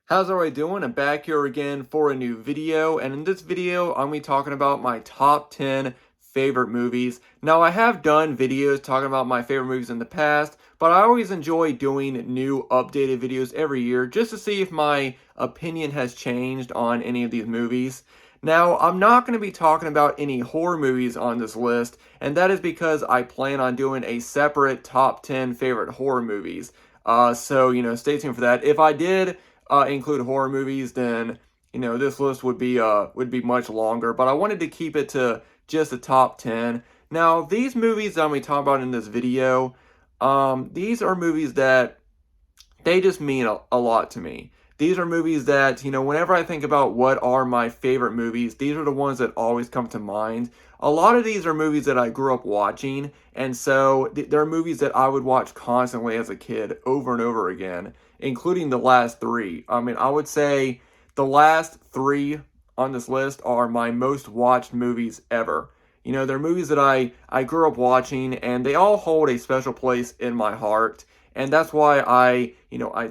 How's everybody doing? I'm back here again for a new video, and in this video, I'm going to be talking about my top 10 favorite movies. Now, I have done videos talking about my favorite movies in the past, but I always enjoy doing new updated videos every year just to see if my opinion has changed on any of these movies. Now, I'm not going to be talking about any horror movies on this list, and that is because I plan on doing a separate top 10 favorite horror movies. So, stay tuned for that. If I did include horror movies, then this list would be much longer. But I wanted to keep it to just the top 10. Now, these movies that I'm going to talk about in this video, these are movies that they just mean a lot to me. These are movies that, whenever I think about what are my favorite movies, these are the ones that always come to mind. A lot of these are movies that I grew up watching, and so they're movies that I would watch constantly as a kid over and over again, including the last three. I mean, I would say the last three on this list are my most watched movies ever. They're movies that I grew up watching, and they all hold a special place in my heart. And that's why I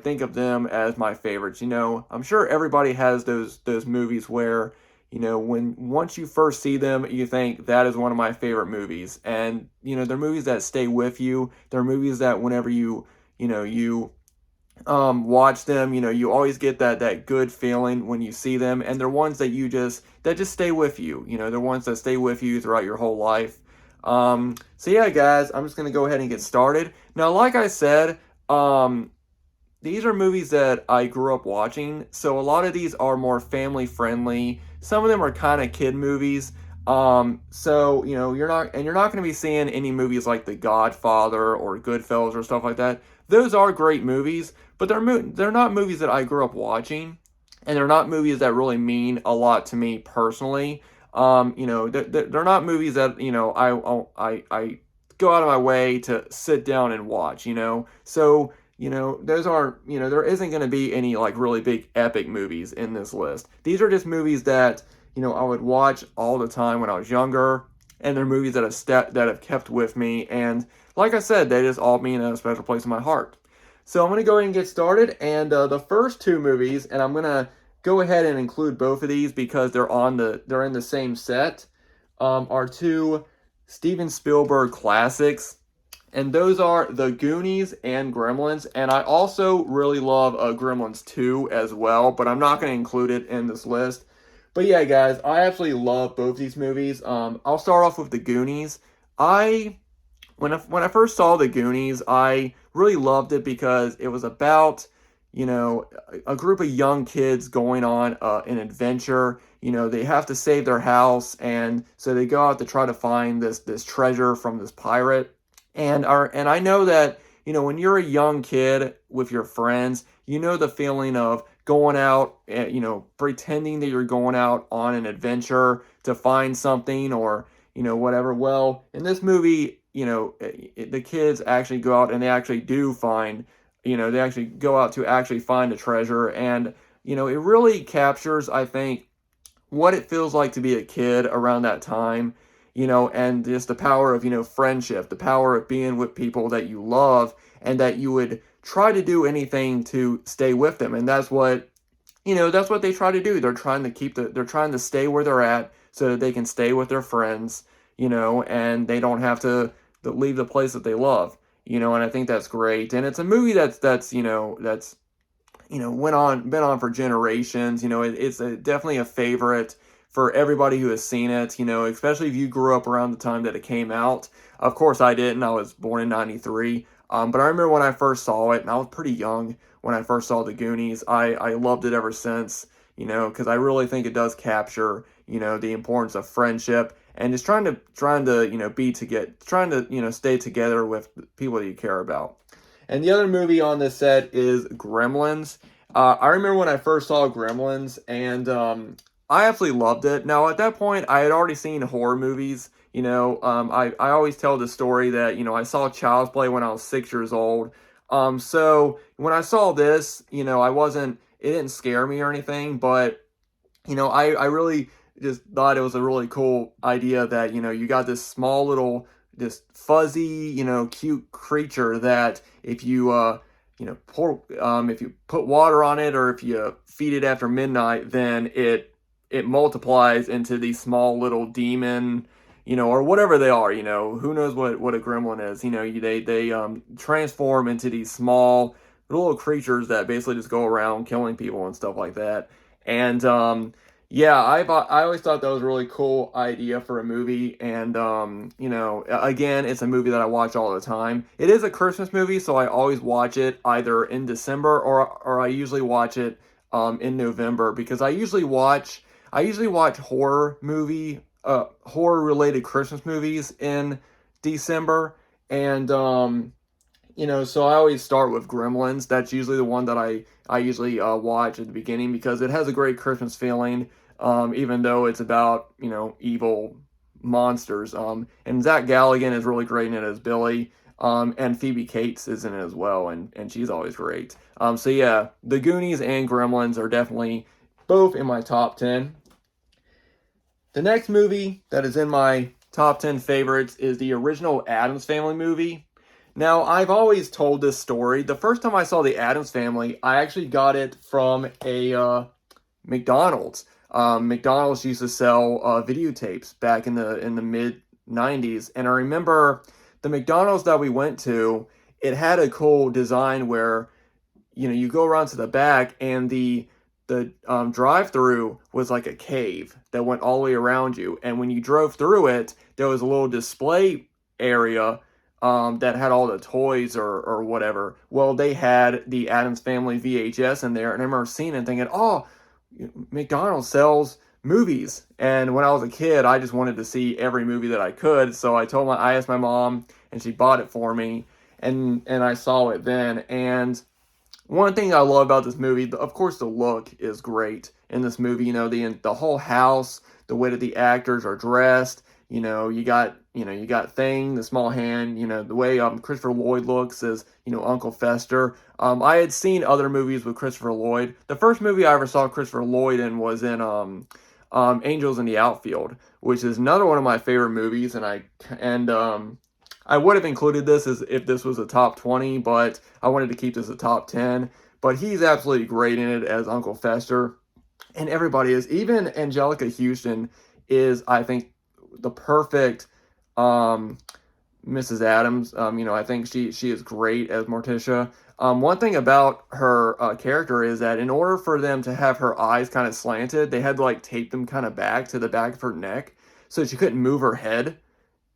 think of them as my favorites. I'm sure everybody has those movies where, when once you first see them, you think that is one of my favorite movies. And, they're movies that stay with you. They're movies that whenever you watch them, you always get that good feeling when you see them. And they're ones that just stay with you. They're ones that stay with you throughout your whole life. So yeah, guys, I'm just going to go ahead and get started. Now, like I said, these are movies that I grew up watching, so a lot of these are more family friendly. Some of them are kind of kid movies. So, you're not going to be seeing any movies like The Godfather or Goodfellas or stuff like that. Those are great movies, but they're not movies that I grew up watching, and they're not movies that really mean a lot to me personally. They're not movies that I go out of my way to sit down and watch. So those aren't there isn't going to be any like really big epic movies in this list. These are just movies that I would watch all the time when I was younger, and they're movies that have kept with me. And like I said, they just all mean a special place in my heart. So I'm going to go ahead and get started. And the first two movies, and I'm going to go ahead and include both of these because they're in the same set, are two Steven Spielberg classics, and those are The Goonies and Gremlins. And I also really love Gremlins 2 as well, but I'm not going to include it in this list. But yeah, guys, I absolutely love both these movies. I'll start off with The Goonies. I when I first saw The Goonies, I really loved it because it was about a group of young kids going on an adventure. They have to save their house, and so they go out to try to find this treasure from this pirate. And I know that when you're a young kid with your friends, the feeling of going out, pretending that you're going out on an adventure to find something or whatever. Well, in this movie, the kids actually go out and they actually do find, they actually go out to actually find a treasure. And, it really captures, I think, what it feels like to be a kid around that time, and just the power of, friendship, the power of being with people that you love and that you would try to do anything to stay with them. And that's what they try to do. They're trying to stay where they're at so that they can stay with their friends, and they don't have to leave the place that they love, and I think that's great. And it's a movie that's been on for generations. It's definitely a favorite for everybody who has seen it, especially if you grew up around the time that it came out. Of course, I didn't. I was born in 93. But I remember when I first saw it, and I was pretty young when I first saw The Goonies. I loved it ever since, because I really think it does capture, the importance of friendship and just trying to stay together with people that you care about. And the other movie on this set is Gremlins. I remember when I first saw Gremlins, and I absolutely loved it. Now, at that point, I had already seen horror movies. I always tell the story that, I saw Child's Play when I was 6 years old. So when I saw this, it didn't scare me or anything, but, I really just thought it was a really cool idea that, you got this small little, this fuzzy, cute creature that if you if you put water on it, or if you feed it after midnight, then it multiplies into these small little demon, or whatever they are. Who knows what a gremlin is? They transform into these small little creatures that basically just go around killing people and stuff like that. And yeah, I always thought that was a really cool idea for a movie. And again, it's a movie that I watch all the time. It is a Christmas movie, so I always watch it either in December, or I usually watch it in November, because I usually watch horror related Christmas movies in December. And so I always start with Gremlins. That's usually the one that I usually watch at the beginning, because it has a great Christmas feeling, even though it's about, evil monsters. And Zach Galligan is really great in it as Billy. And Phoebe Cates is in it as well, and she's always great. So yeah, The Goonies and Gremlins are definitely both in my top 10. The next movie that is in my top 10 favorites is the original Addams Family movie. Now, I've always told this story. The first time I saw the Addams Family, I actually got it from a McDonald's. McDonald's used to sell videotapes back in the mid 90s, and I remember the McDonald's that we went to. It had a cool design where you go around to the back, and the drive-through was like a cave that went all the way around you, and when you drove through it, there was a little display area that had all the toys or whatever. Well, they had the Addams Family VHS in there, and I remember seeing it and thinking, oh, McDonald's sells movies. And when I was a kid, I just wanted to see every movie that I could, so I asked my mom, and she bought it for me, and I saw it then. And one thing I love about this movie, of course, the look is great in this movie. The whole house, the way that the actors are dressed. You got Thing, the small hand. The way Christopher Lloyd looks as Uncle Fester. I had seen other movies with Christopher Lloyd. The first movie I ever saw Christopher Lloyd in was in Angels in the Outfield, which is another one of my favorite movies. I would have included this as if this was a top 20, but I wanted to keep this a top 10. But he's absolutely great in it as Uncle Fester. And everybody is. Even Angelica Houston is, I think, the perfect Mrs. Addams. I think she is great as Morticia. One thing about her character is that in order for them to have her eyes kind of slanted, they had to tape them kind of back to the back of her neck, so she couldn't move her head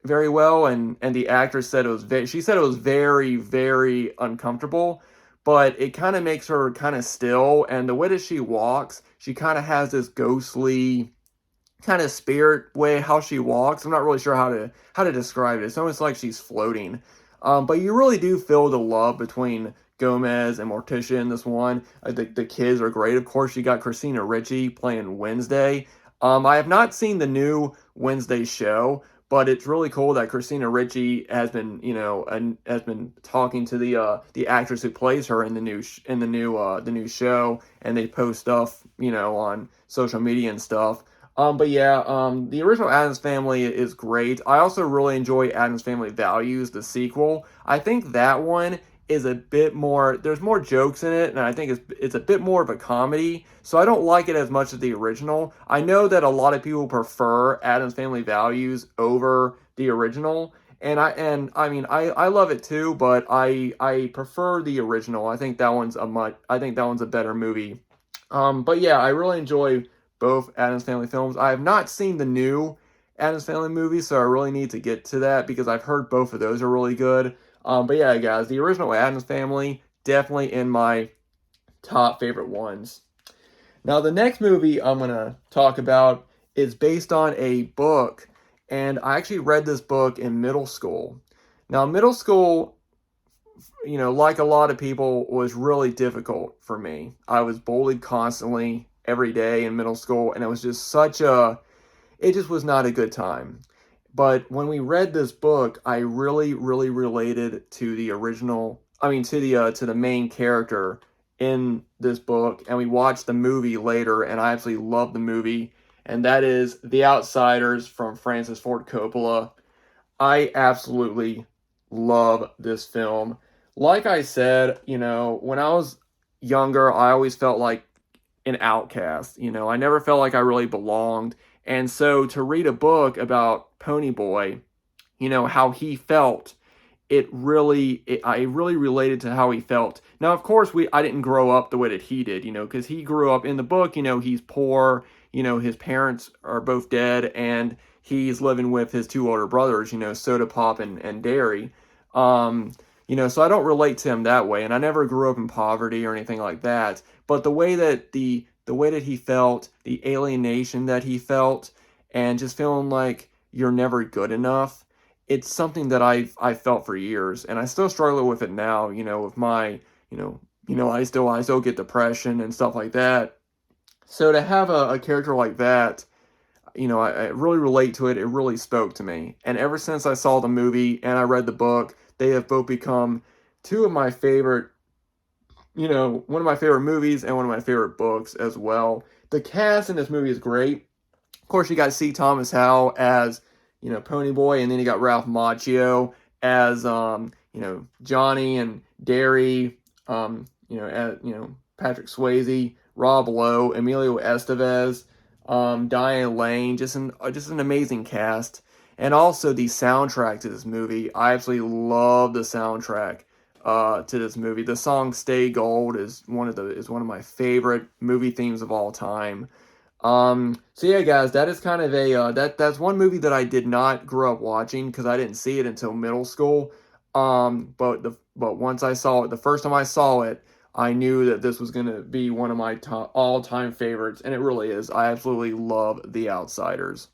very well. And the actress said she said it was very, very uncomfortable, but it kind of makes her kind of still. And the way that she walks, she kind of has this ghostly kind of spirit way how she walks. I'm not really sure how to describe it. It's almost like she's floating. But you really do feel the love between Gomez and Morticia in this one. The kids are great. Of course, you got Christina Ricci playing Wednesday. I have not seen the new Wednesday show, but it's really cool that Christina Ricci has been, has been talking to the actress who plays her in the new show, and they post stuff, on social media and stuff. But yeah, the original Addams Family is great. I also really enjoy Addams Family Values, the sequel. I think that one is a bit more, there's more jokes in it, and I think it's a bit more of a comedy, so I don't like it as much as the original. I know that a lot of people prefer Addams Family Values over the original, and I mean, I love it too, but I prefer the original. I think that one's a better movie. But yeah, I really enjoy both Addams Family films. I have not seen the new Addams Family movie, so I really need to get to that, because I've heard both of those are really good. But yeah, guys, the original Addams Family, definitely in my top favorite ones. Now, the next movie I'm going to talk about is based on a book, and I actually read this book in middle school. Now, middle school, like a lot of people, was really difficult for me. I was bullied constantly every day in middle school, and it was just it just was not a good time. But when we read this book, I really, really related to the to the main character in this book, and we watched the movie later, and I absolutely loved the movie, and that is The Outsiders from Francis Ford Coppola. I absolutely love this film. like I said, you know, when I was younger, I always felt like an outcast. You know, I never felt like I really belonged. And so to read a book about Ponyboy, you know, how he felt, I really related to how he felt. Now, of course, I didn't grow up the way that he did, you know, because he grew up in the book, you know, he's poor, you know, his parents are both dead, and he's living with his two older brothers, you know, Soda Pop and Dairy. Um, you know, so I don't relate to him that way, and I never grew up in poverty or anything like that. But the way that he felt, the alienation that he felt, and just feeling like you're never good enough, it's something that I felt for years, and I still struggle with it now. You know, with my, I still get depression and stuff like that. So to have a character like that, you know, I really relate to it. It really spoke to me, and ever since I saw the movie and I read the book, they have both become two of my favorite. You know, one of my favorite movies and one of my favorite books as well. The cast in this movie is great. Of course, you got C. Thomas Howell as, you know, Ponyboy, and then you got Ralph Macchio as, you know, Johnny and Derry, Patrick Swayze, Rob Lowe, Emilio Estevez, Diane Lane, just an amazing cast. And also the soundtrack to this movie. I absolutely love the soundtrack to this movie. The song "Stay Gold" is one of my favorite movie themes of all time. So yeah, guys, that is kind of that's one movie that I did not grow up watching because I didn't see it until middle school. But once I saw it, the first time I saw it, I knew that this was gonna be one of my all-time favorites, and it really is. I absolutely love The Outsiders.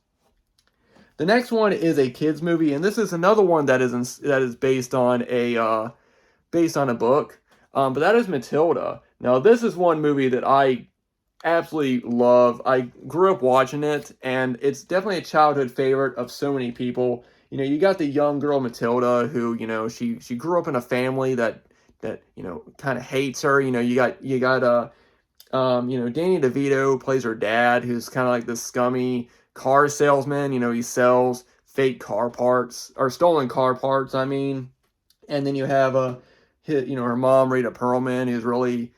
The next one is a kids movie, and this is another one that is based on a book. But that is Matilda. Now, this is one movie that I absolutely love. I grew up watching it, and it's definitely a childhood favorite of so many people. You know, you got the young girl Matilda, who, you know, she grew up in a family that you know, kind of hates her. You know, you got you know, Danny DeVito plays her dad, who's kind of like this scummy car salesman. You know, he sells fake car parts or stolen car parts. I mean, and then you have you know, her mom, Rita Perlman, who's really,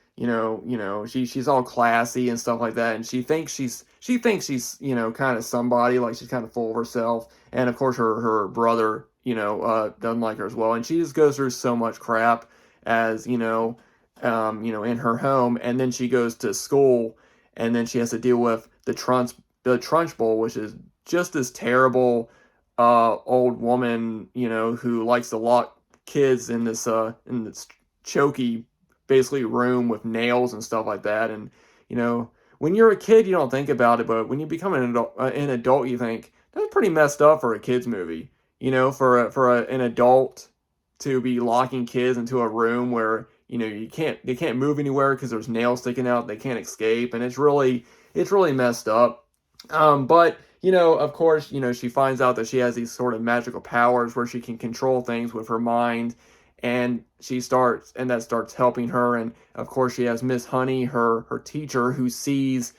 she's all classy and stuff like that, and she thinks she's, you know, kind of somebody, like she's kind of full of herself, and of course her brother, doesn't like her as well, and she just goes through so much crap as in her home, and then she goes to school, and then she has to deal with the Trunchbull, which is just this terrible old woman, you know, who likes to lock kids in this choky basically room with nails and stuff like that. And you know, when you're a kid, you don't think about it, but when you become an adult, you think that's pretty messed up for a kids movie. You know, an adult to be locking kids into a room where, you know, they can't move anywhere because there's nails sticking out, they can't escape, and it's really messed up. But you know, of course, you know, she finds out that she has these sort of magical powers where she can control things with her mind, and that starts helping her. And of course, she has Miss Honey, her teacher, who sees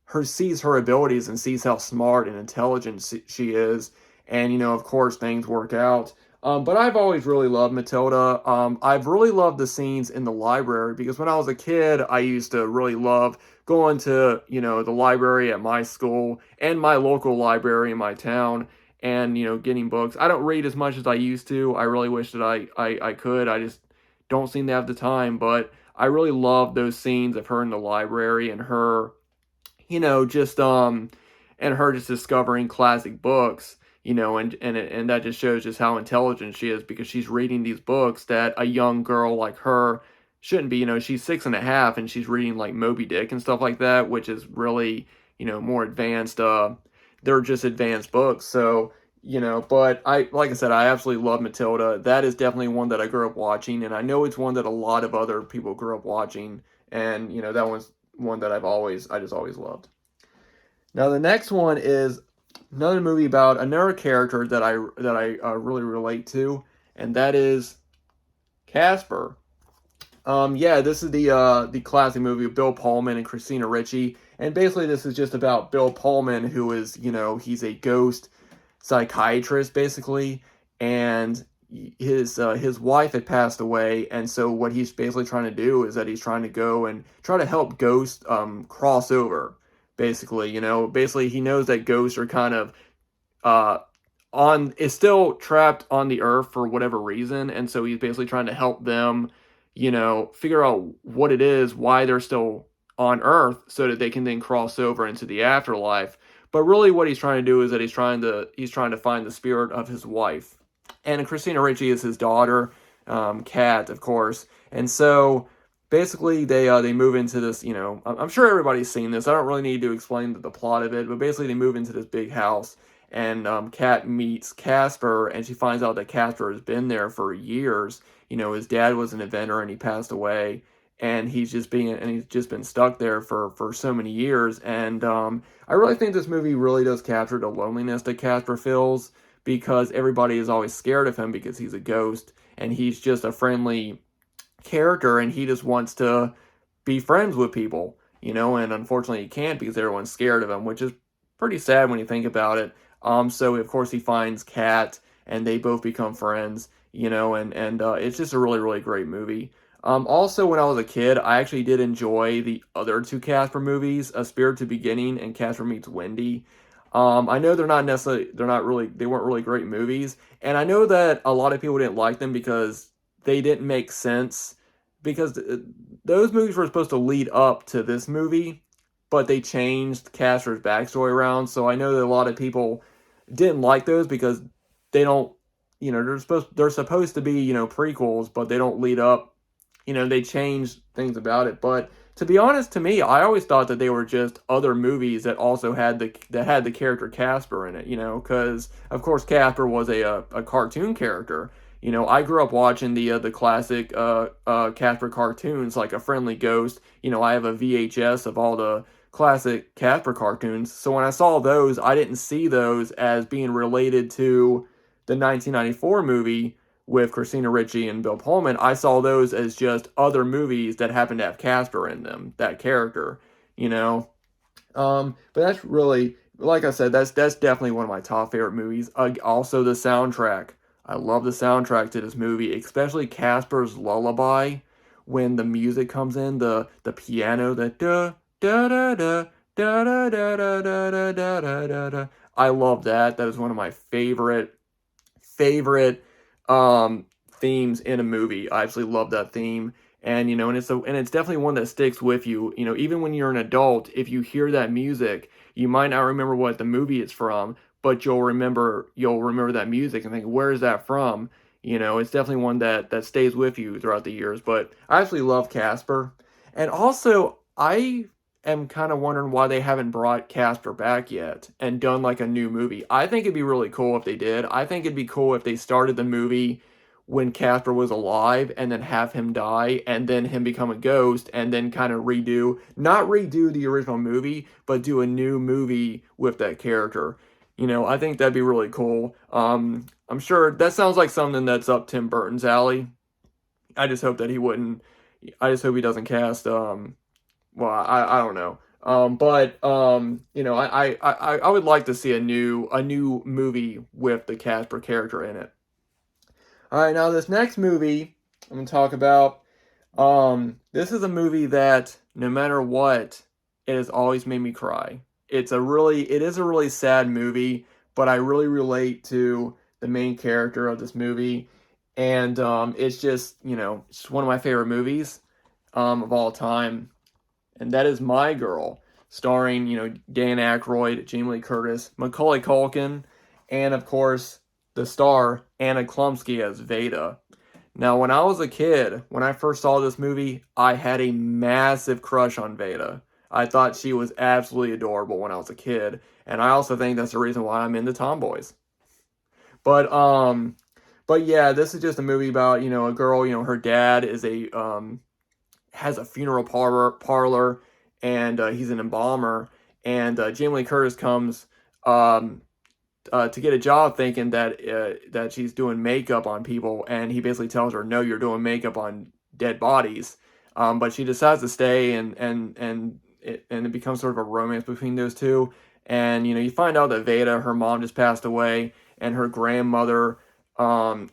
her abilities and sees how smart and intelligent she is. And you know, of course, things work out. But I've always really loved Matilda. I've really loved the scenes in the library because when I was a kid, I used to really love going to, you know, the library at my school and my local library in my town, and, you know, getting books. I don't read as much as I used to. I really wish that I could. I just don't seem to have the time. But I really love those scenes of her in the library and her, you know, and her just discovering classic books, you know, and that just shows just how intelligent she is because she's reading these books that a young girl like her shouldn't be. You know, she's 6.5 and she's reading like Moby Dick and stuff like that, which is really, you know, more advanced. They're just advanced books. So, you know, but like I said, I absolutely love Matilda. That is definitely one that I grew up watching, and I know it's one that a lot of other people grew up watching, and you know, that one's one that I just always loved. Now the next one is another movie about another character that I really relate to, and that is Casper. Yeah, this is the classic movie of Bill Pullman and Christina Ricci, and basically this is just about Bill Pullman, who is, you know, he's a ghost psychiatrist basically, and his wife had passed away, and so what he's basically trying to do is that he's trying to go and try to help Ghost cross over. Basically, basically he knows that ghosts are kind of uh on is still trapped on the earth for whatever reason, and so he's basically trying to help them, figure out what it is, why they're still on earth, so that they can then cross over into the afterlife. But really what he's trying to do is that he's trying to find the spirit of his wife. And Christina Ricci is his daughter, Kat, of course. And so basically they move into this, I'm sure everybody's seen this. I don't really need to explain the plot of it, but basically they move into this big house, and Kat meets Casper, and she finds out that Casper has been there for years. His dad was an inventor and he passed away, and he's just been stuck there for so many years. And I really think this movie really does capture the loneliness that Casper feels, because everybody is always scared of him because he's a ghost, and he's just a friendly character, and he just wants to be friends with people, and unfortunately he can't because everyone's scared of him, which is pretty sad when you think about it. So of course he finds Kat, and they both become friends, and it's just a really, really great movie. Also, when I was a kid, I actually did enjoy the other two Casper movies, A Spirited Beginning and Casper Meets Wendy. I know they weren't really great movies, and I know that a lot of people didn't like them because they didn't make sense, because those movies were supposed to lead up to this movie, but they changed Casper's backstory around. So I know that a lot of people didn't like those because they don't, they're supposed to be, prequels, but they don't lead up. They changed things about it. But to be honest, to me, I always thought that they were just other movies that also had the character Casper in it. Because of course Casper was a cartoon character. I grew up watching the classic Casper cartoons, like A Friendly Ghost. I have a VHS of all the classic Casper cartoons. So when I saw those, I didn't see those as being related to the 1994 movie with Christina Ricci and Bill Pullman. I saw those as just other movies that happened to have Casper in them, that character, But that's really, like I said, that's definitely one of my top favorite movies. Also, the soundtrack. I love the soundtrack to this movie, especially Casper's lullaby. When the music comes in, the piano, the da da da da da da da da da da da da da. I love that. That is one of my favorite themes in a I absolutely love that theme. And it's definitely one that sticks with you. Even when you're an adult, if you hear that music, you might not remember what the movie is from, but you'll remember that music and think, where is that from? It's definitely one that stays with you throughout the years. But I absolutely love Casper. And also, I am kind of wondering why they haven't brought Casper back yet and done like a new movie. I think it'd be really cool if they did. I think it'd be cool if they started the movie when Casper was alive, and then have him die, and then him become a ghost, and then kind of not redo the original movie, but do a new movie with that character. I think that'd be really cool. I'm sure that sounds like something that's up Tim Burton's alley. I just hope that he wouldn't. I just hope he doesn't cast. Well, I don't know. But I would like to see a new movie with the Casper character in it. All right, now this next movie I'm gonna talk about. This is a movie that no matter what, it has always made me cry. It is a really sad movie, but I really relate to the main character of this movie, and it's just it's one of my favorite movies of all time, and that is My Girl, starring Dan Aykroyd, Jamie Lee Curtis, Macaulay Culkin, and of course the star Anna Chlumsky as Veda. Now, when I was a kid, when I first saw this movie, I had a massive crush on Veda. I thought she was absolutely adorable when I was a kid, and I also think that's the reason why I'm into tomboys. But but yeah, this is just a movie about a girl. Her dad has a funeral parlor, and he's an embalmer, and Jamie Lee Curtis comes to get a job, thinking that she's doing makeup on people, and he basically tells her, "No, you're doing makeup on dead bodies." But she decides to stay, and it becomes sort of a romance between those two. And you find out that Veda, her mom just passed away, and her grandmother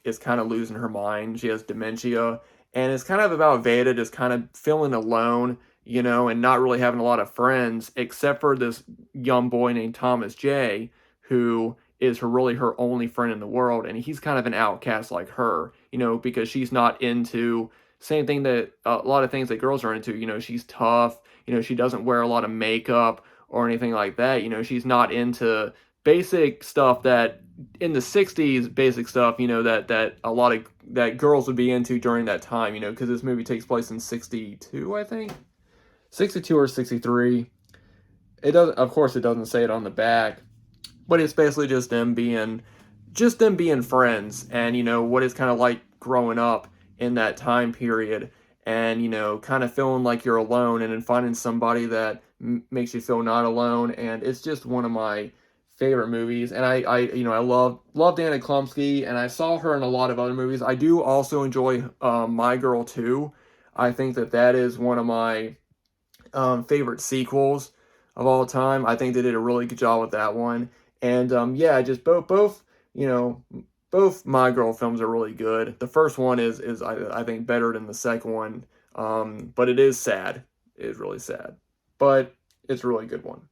is kind of losing her mind. She has dementia, and it's kind of about Veda just kind of feeling alone, you know, and not really having a lot of friends, except for this young boy named Thomas J, who is really her only friend in the world, and he's kind of an outcast like her, you know, because she's not into same thing that a lot of things that girls are into. You know, she's tough. You know, she doesn't wear a lot of makeup or anything like that. You know, she's not into basic stuff that in the 60s, basic stuff, you know, that a lot of that girls would be into during that time, you know, because this movie takes place in 62, I think. 62 or 63. It doesn't, of course, it doesn't say it on the back, but it's basically just them being friends, and you know what it's kind of like growing up in that time period, and you know kind of feeling like you're alone, and then finding somebody that makes you feel not alone. And it's just one of my favorite movies. And I you know, I love Dana Klumsky, and I saw her in a lot of other movies. I do also enjoy My Girl 2. I think that is one of my favorite sequels of all time. I think they did a really good job with that one. And yeah, just both you know, both My Girl films are really good. The first one is I think better than the second one. But it is sad. It is really sad. But it's a really good one.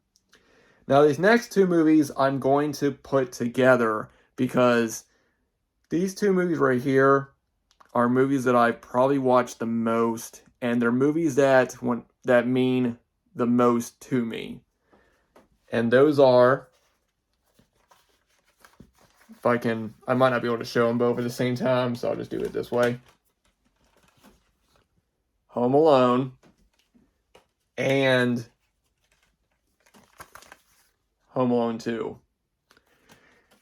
Now these next two movies I'm going to put together because these two movies right here are movies that I've probably watched the most, and they're movies that mean the most to me. And those are, if I might not be able to show them both at the same time, so I'll just do it this way. Home Alone and Home Alone 2.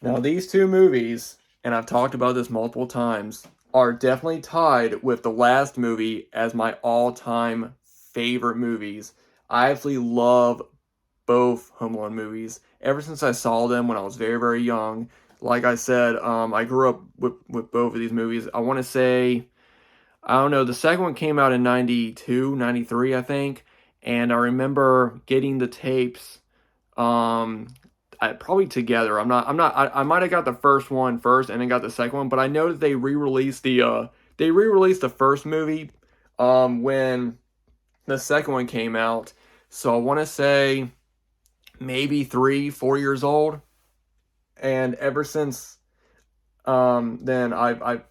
Now these two movies, and I've talked about this multiple times, are definitely tied with the last movie as my all-time favorite movies. I absolutely love both Home Alone movies ever since I saw them when I was very, very young. Like I said, I grew up with both of these movies. I want to say, I don't know, the second one came out in 92, 93, I think. And I remember getting the tapes, probably together. I might have got the first one first and then got the second one, but I know that they re-released the first movie, when the second one came out. So I want to say maybe 3-4 years old. And ever since then, I've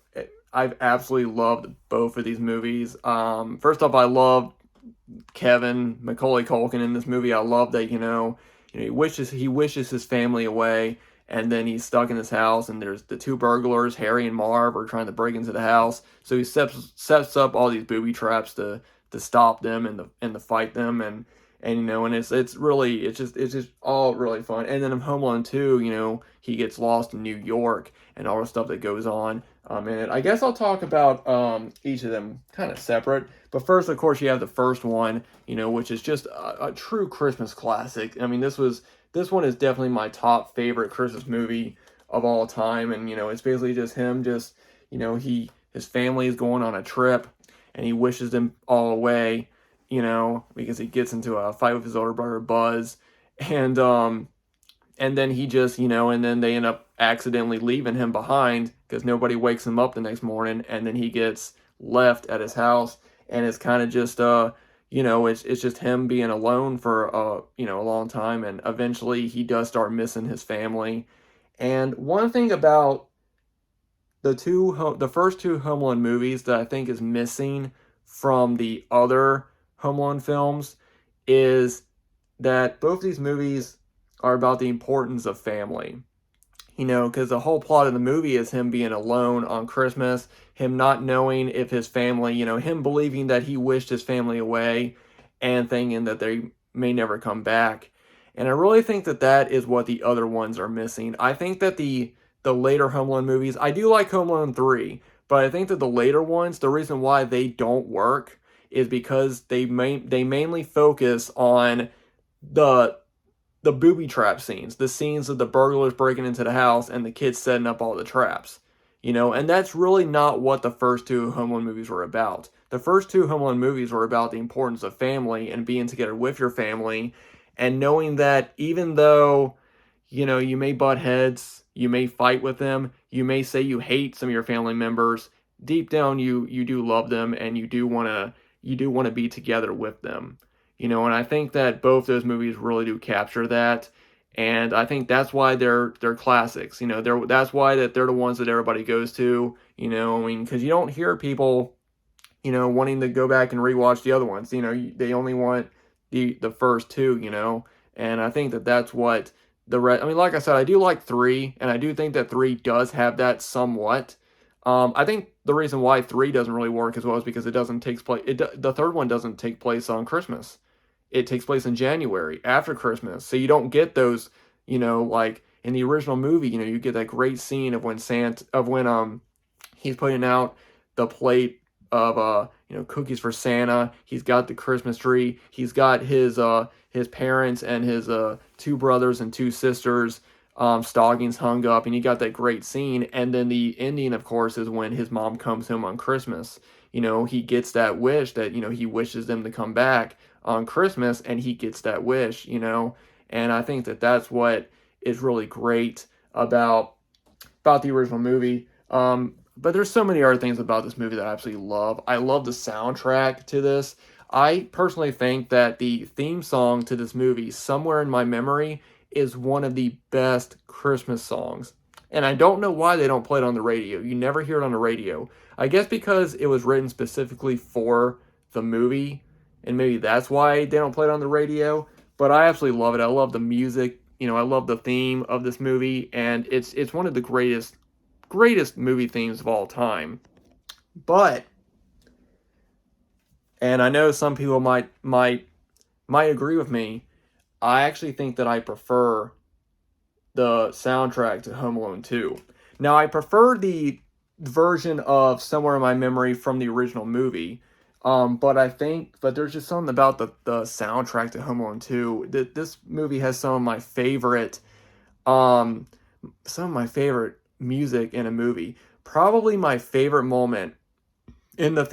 absolutely loved both of these movies. First off, I love Kevin Macaulay Culkin in this movie. I love that he wishes his family away, and then he's stuck in his house, and there's the two burglars, Harry and Marv, are trying to break into the house. So he sets up all these booby traps to stop them and to fight them, and it's just all really fun. And then in Home Alone 2, he gets lost in New York and all the stuff that goes on. And I guess I'll talk about each of them kind of separate. But first, of course, you have the first one, which is just a true Christmas classic. I mean, this one is definitely my top favorite Christmas movie of all time. And it's basically just him, his family is going on a trip, and he wishes them all away, because he gets into a fight with his older brother Buzz, and then he just, and then they end up accidentally leaving him behind because nobody wakes him up the next morning, and then he gets left at his house, and it's kind of just, it's just him being alone for, a long time, and eventually he does start missing his family. And one thing about the first two Home Alone movies that I think is missing from the other Home Alone films is that both these movies are about the importance of family. Because the whole plot of the movie is him being alone on Christmas, him not knowing if his family, him believing that he wished his family away and thinking that they may never come back. And I really think that is what the other ones are missing. I think that the later Home Alone movies, I do like Home Alone 3, but I think that the later ones, the reason why they don't work is because they mainly focus on the booby trap scenes, the scenes of the burglars breaking into the house and the kids setting up all the traps, and that's really not what the first two Home Alone movies were about. The first two Home Alone movies were about the importance of family and being together with your family, and knowing that even though, you may butt heads, you may fight with them, you may say you hate some of your family members, deep down you do love them, and you do want to be together with them. And I think that both those movies really do capture that. And I think that's why they're classics. That's why they're the ones that everybody goes to. I mean, because you don't hear people, wanting to go back and rewatch the other ones. They only want the first two. And I think that that's what the rest. I mean, like I said, I do like three, and I do think that three does have that somewhat. I think the reason why three doesn't really work as well is because it doesn't take place. The third one doesn't take place on Christmas. It takes place in January after Christmas, so you don't get those. Like in the original movie, you get that great scene of when he's putting out the plate of cookies for Santa. He's got the Christmas tree. He's got his parents and his two brothers and two sisters stockings hung up, and you got that great scene. And then the ending, of course, is when his mom comes home on Christmas. He gets that wish that he wishes them to come back on Christmas, and he gets that wish. And I think that that's what is really great about the original movie. But there's so many other things about this movie that I absolutely love. I love the soundtrack to this. I personally think that the theme song to this movie, Somewhere in My Memory, is one of the best Christmas songs. And I don't know why they don't play it on the radio. You never hear it on the radio. I guess because it was written specifically for the movie, and maybe that's why they don't play it on the radio. But I absolutely love it. I love the music. I love the theme of this movie, and it's one of the greatest movie themes of all time. But, and I know some people might agree with me, I actually think that I prefer the soundtrack to Home Alone 2. Now, I prefer the version of Somewhere in My Memory from the original movie, but there's just something about the soundtrack to Home Alone 2. This movie has some of my favorite music in a movie. Probably my favorite moment in the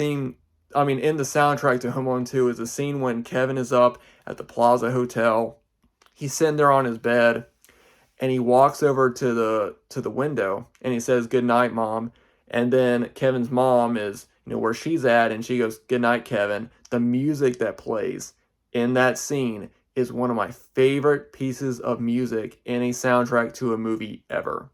soundtrack to Home Alone 2 is the scene when Kevin is up at the Plaza Hotel. He's sitting there on his bed, and he walks over to the window, and he says, "Good night, Mom." And then Kevin's mom is, where she's at, and she goes, "Good night, Kevin." The music that plays in that scene is one of my favorite pieces of music in a soundtrack to a movie ever.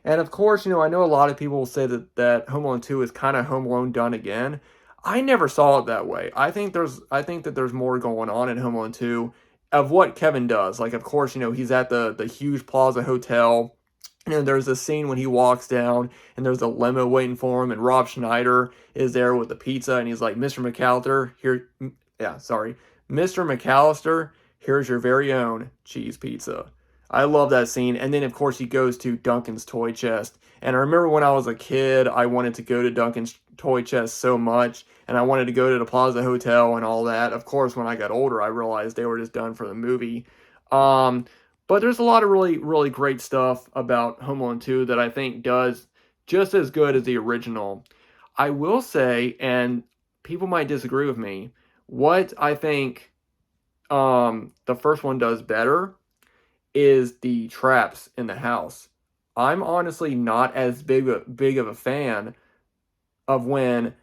And of course, I know a lot of people will say that Home Alone 2 is kind of Home Alone done again. I never saw it that way. I think that there's more going on in Home Alone 2 of what Kevin does. Like, of course, he's at the huge Plaza Hotel. There's a scene when he walks down, and there's a limo waiting for him, and Rob Schneider is there with the pizza, and he's like, "Mr. McAllister, here's your very own cheese pizza." I love that scene. And then, of course, he goes to Duncan's Toy Chest. And I remember when I was a kid, I wanted to go to Duncan's Toy Chest so much, and I wanted to go to the Plaza Hotel and all that. Of course, when I got older, I realized they were just done for the movie. But there's a lot of really, really great stuff about Home Alone 2 that I think does just as good as the original. I will say, and people might disagree with me, what I think the first one does better is the traps in the house. I'm honestly not as big of a fan of when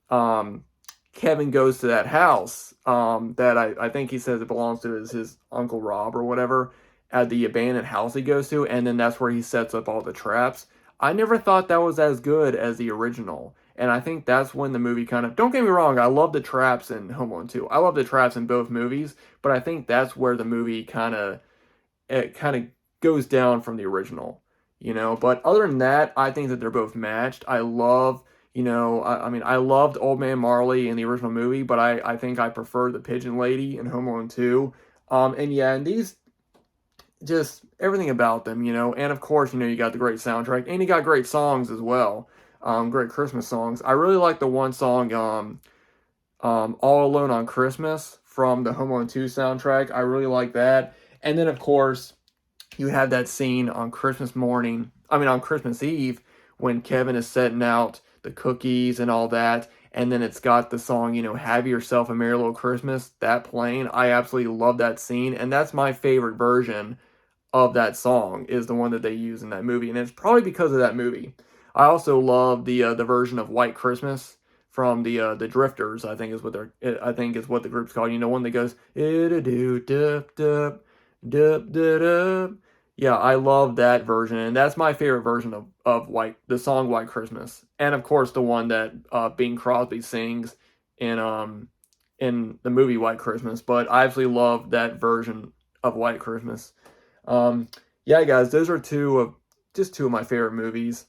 Kevin goes to that house that I think he says it belongs to his Uncle Rob or whatever, at the abandoned house he goes to, and then that's where he sets up all the traps. I never thought that was as good as the original, and I think that's when the movie kind of, don't get me wrong, I love the traps in Home Alone 2. I love the traps in both movies, but I think that's where the movie kind of goes down from the original, But other than that, I think that they're both matched. I love, I loved Old Man Marley in the original movie, but I think I prefer the Pigeon Lady in Home Alone 2. And these, just everything about them, and of course, you got the great soundtrack, and you got great songs as well, great Christmas songs. I really like the one song, All Alone on Christmas, from the Home Alone 2 soundtrack. I really like that. And then, of course, you have that scene on Christmas Eve, when Kevin is setting out the cookies and all that, and then it's got the song, "Have Yourself a Merry Little Christmas," that playing. I absolutely love that scene, and that's my favorite version of that song is the one that they use in that movie, and it's probably because of that movie. I also love the version of White Christmas from the Drifters. I think is what the group's called. You know, one that goes "do dup dup dup dup." Yeah, I love that version, and that's my favorite version of the song White Christmas, and of course the one that Bing Crosby sings in the movie White Christmas. But I absolutely love that version of White Christmas. Um, yeah, guys, those are two of my favorite movies.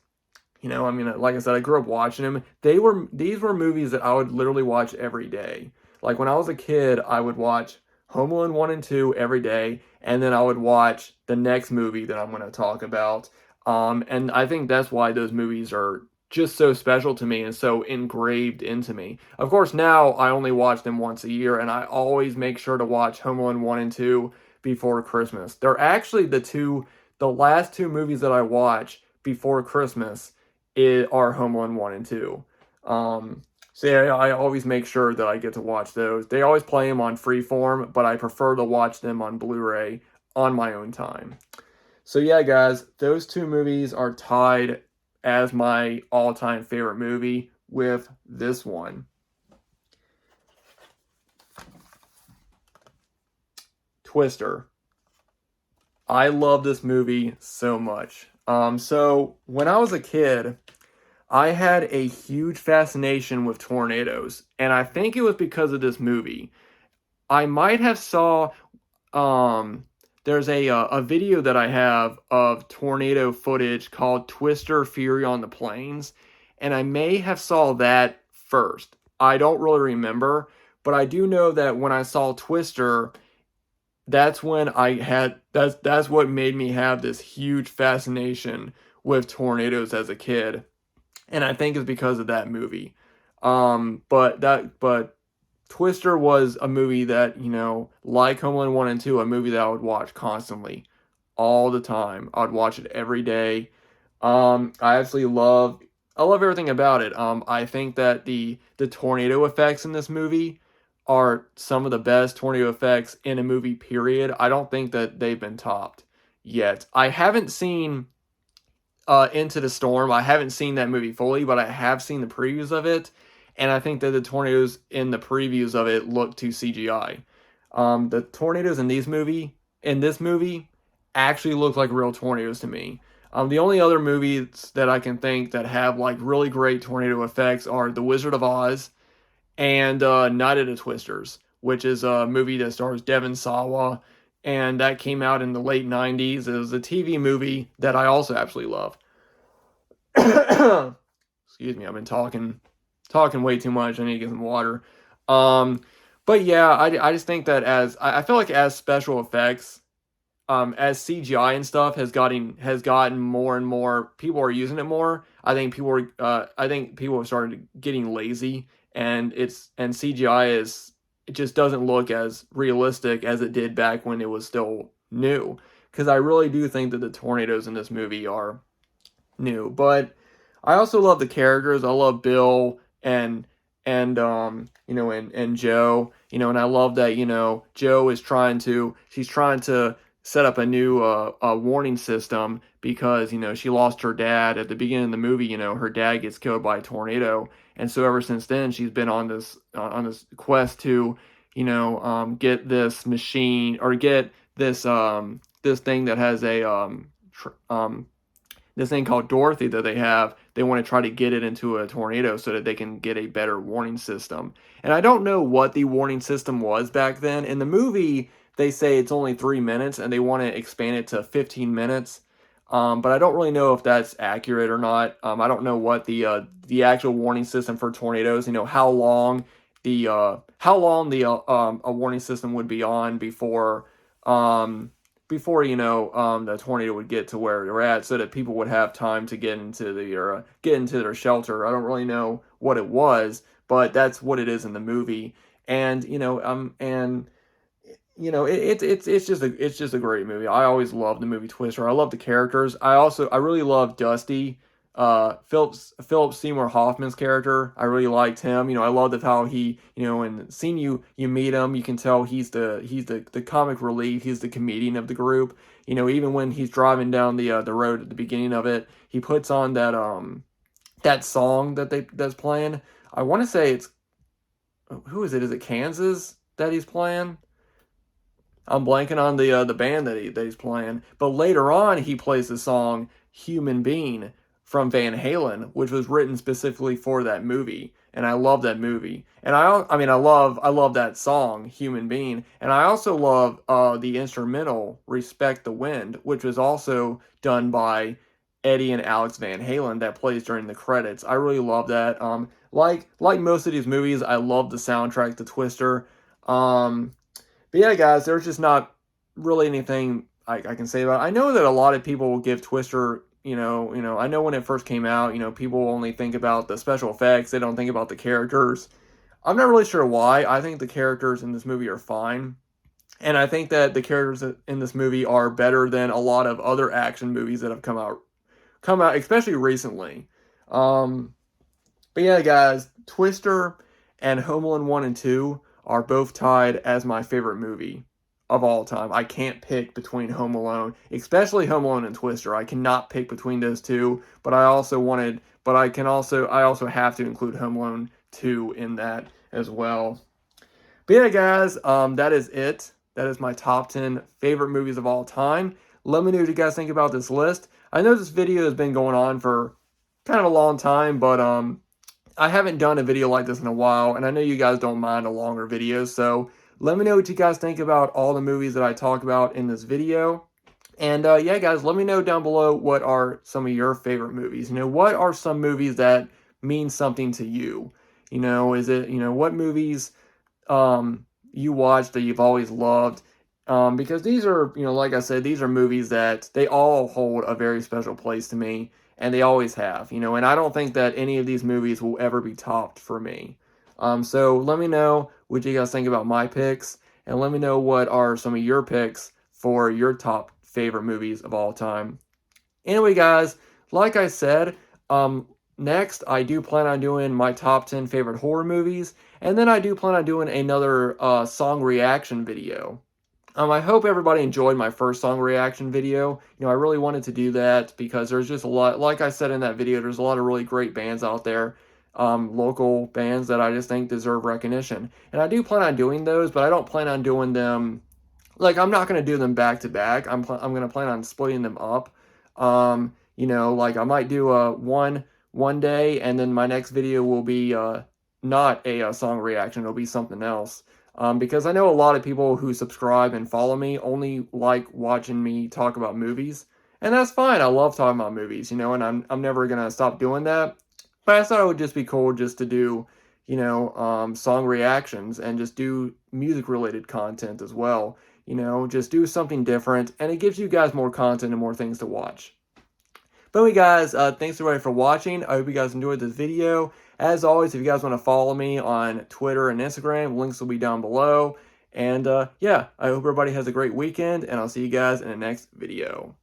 You know, I mean, like I said, I grew up watching them. These were movies that I would literally watch every day. Like when I was a kid, I would watch Home Alone 1 and 2 every day, and then I would watch the next movie that I'm going to talk about. And I think that's why those movies are just so special to me and so engraved into me. Of course, now I only watch them once a year, and I always make sure to watch Home Alone 1 and 2 before Christmas. They're actually the last two movies that I watch before Christmas are Home Alone 1 and 2. So yeah, I always make sure that I get to watch those. They always play them on Freeform, but I prefer to watch them on Blu-ray on my own time. So yeah, guys, those two movies are tied as my all-time favorite movie with this one. Twister. I love this movie so much. So when I was a kid, I had a huge fascination with tornadoes, and I think it was because of this movie. I might have saw there's a video that I have of tornado footage called Twister Fury on the Plains, and I may have saw that first. I don't really remember, but I do know that when I saw Twister, that's what made me have this huge fascination with tornadoes as a kid. And I think it's because of that movie. But Twister was a movie that, you know, like Home Alone 1 and 2, a movie that I would watch constantly, all the time. I would watch it every day. I love everything about it. I think that the tornado effects in this movie are some of the best tornado effects in a movie, period. I don't think that they've been topped yet. I haven't seen Into the Storm. I haven't seen that movie fully, but I have seen the previews of it, and I think that the tornadoes in the previews of it look too CGI. The tornadoes in this movie actually look like real tornadoes to me. The only other movies that I can think that have like really great tornado effects are The Wizard of Oz and Night of the Twisters, which is a movie that stars Devon Sawa, and that came out in the late 90s. It was a TV movie that I also absolutely love. Excuse me, I've been talking way too much. I need to get some water. Um, but yeah, I just think that I feel like as special effects, as CGI and stuff has gotten more and more, people are using it more. I think people have started getting lazy, and CGI it just doesn't look as realistic as it did back when it was still new. Because I really do think that the tornadoes in this movie are new. But I also love the characters. I love Bill and Joe, and I love that, Joe she's trying to set up a new warning system because, she lost her dad at the beginning of the movie. Her dad gets killed by a tornado, and so ever since then she's been on this quest to, get this machine, or get this thing that has this thing called Dorothy that they have. They want to try to get it into a tornado so that they can get a better warning system. And I don't know what the warning system was back then. In the movie, they say it's only 3 minutes, and they want to expand it to 15 minutes. But I don't really know if that's accurate or not. I don't know what the actual warning system for tornadoes. How long the a warning system would be on before the tornado would get to where they're at, so that people would have time to get into their shelter. I don't really know what it was, but that's what it is in the movie. And it's just a great movie. I always love the movie Twister. I love the characters. I really love Dusty, Philip Seymour Hoffman's character. I really liked him. I loved how he, in seeing you meet him, you can tell he's the comic relief. He's the comedian of the group. Even when he's driving down the road at the beginning of it, he puts on that song that's playing. I want to say it's, who is it? Is it Kansas that he's playing? I'm blanking on the band that he's playing. But later on, he plays the song "Human Being" from Van Halen, which was written specifically for that movie. And I love that movie. And I love that song "Human Being." And I also love the instrumental "Respect the Wind," which was also done by Eddie and Alex Van Halen, that plays during the credits. I really love that. Like most of these movies, I love the soundtrack to Twister. But yeah, guys, there's just not really anything I can say about it. I know that a lot of people will give Twister, I know when it first came out, people only think about the special effects. They don't think about the characters. I'm not really sure why. I think the characters in this movie are fine. And I think that the characters in this movie are better than a lot of other action movies that have come out, especially recently. Um, but yeah, guys, Twister and Home Alone 1 and 2 are both tied as my favorite movie of all time. I can't pick between Home Alone, especially Home Alone and Twister. I cannot pick between those two, but I also have to include Home Alone 2 in that as well. But yeah, guys, that is it. That is my top 10 favorite movies of all time. Let me know what you guys think about this list. I know this video has been going on for kind of a long time, but I haven't done a video like this in a while, and I know you guys don't mind a longer video, so let me know what you guys think about all the movies that I talk about in this video. And yeah, guys, let me know down below what are some of your favorite movies. What are some movies that mean something to you? Is it, what movies you watch that you've always loved? Because these are, like I said, these are movies that they all hold a very special place to me, and they always have, and I don't think that any of these movies will ever be topped for me. So let me know what you guys think about my picks, and let me know what are some of your picks for your top favorite movies of all time. Anyway, guys, like I said, next I do plan on doing my top 10 favorite horror movies, and then I do plan on doing another song reaction video. I hope everybody enjoyed my first song reaction video. I really wanted to do that because there's just a lot, like I said in that video, there's a lot of really great bands out there, local bands that I just think deserve recognition. And I do plan on doing those, but I don't plan on doing them, like, I'm not going to do them back to back. I'm going to plan on splitting them up. Like I might do one day, and then my next video will be not a song reaction. It'll be something else. Because I know a lot of people who subscribe and follow me only like watching me talk about movies, and that's fine. I love talking about movies, and I'm never gonna stop doing that. But I thought it would just be cool just to do, song reactions and just do music related content as well. Just do something different, and it gives you guys more content and more things to watch. But anyway, guys, thanks everybody for watching. I hope you guys enjoyed this video. As always, if you guys want to follow me on Twitter and Instagram, links will be down below. And yeah, I hope everybody has a great weekend, and I'll see you guys in the next video.